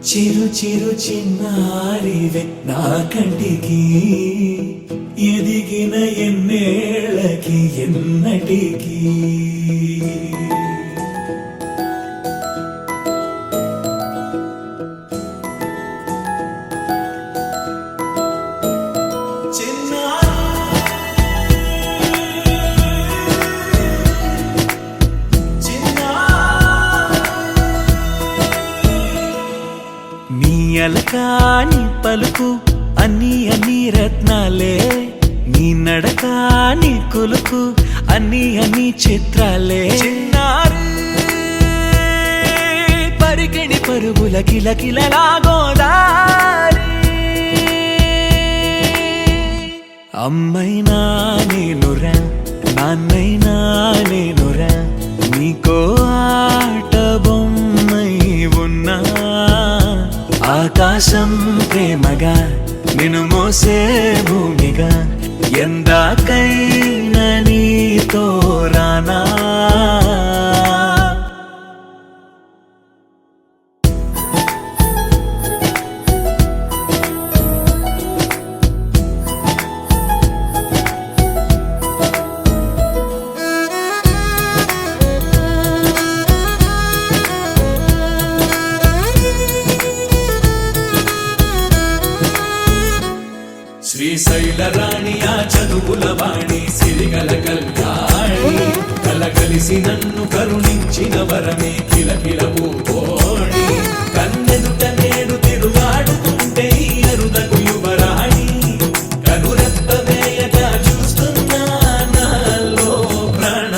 చిరు చిరు చిన్నారివే నా కంటికి ఎదిగిన ఎన్నేళ్ళకి ఎన్నటికి అలకాని పలుకు అన్ని అన్ని రత్నాలే నీ నడక నీ కులుకు అన్ని అన్ని చిత్రాలే చిన్నారు పరికిణి పరుగుల కిలకిలలా గోదారి అమ్మైనా నేనురా నాన్నైనా నేనురా నీకో ఆట బొమ్మై ఉన్నా ఆకాశం ప్రేమగా నిన్ను మోసే భూమిగా ఎందాకైనా నీతో రానా శ్రీశైల రాణి ఆ చదువుల వాణి సిరిగల కళ్యాణి కలగలిసి నన్ను కరుణించిన వరమే కిలకిల పూకోణి కన్నెదుట నేడు తిరుగాడుతుంటే అరుదకు యువరాణి కనురెప్ప వేయగా చూస్తున్నా నాలో ప్రాణ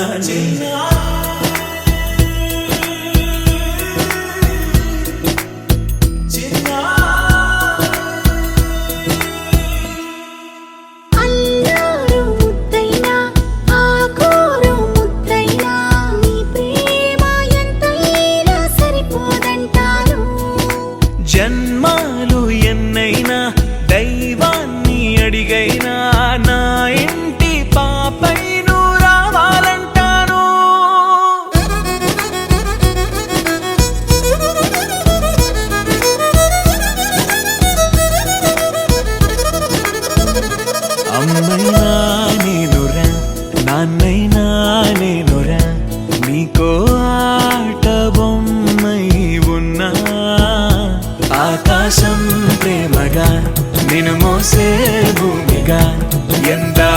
జన్మాలు ఎన్నైనా దైవాన్ని అడిగైనా నా ఇంటి పాపైను రావాలంటాను అమ్మైనా నేనురా నాన్నైనా నేనురా నీకో ఆట బొమ్మై ఉన్నా ఆకాశం ప్రేమగా నిన్ను మోసే భూమిగా ఎందా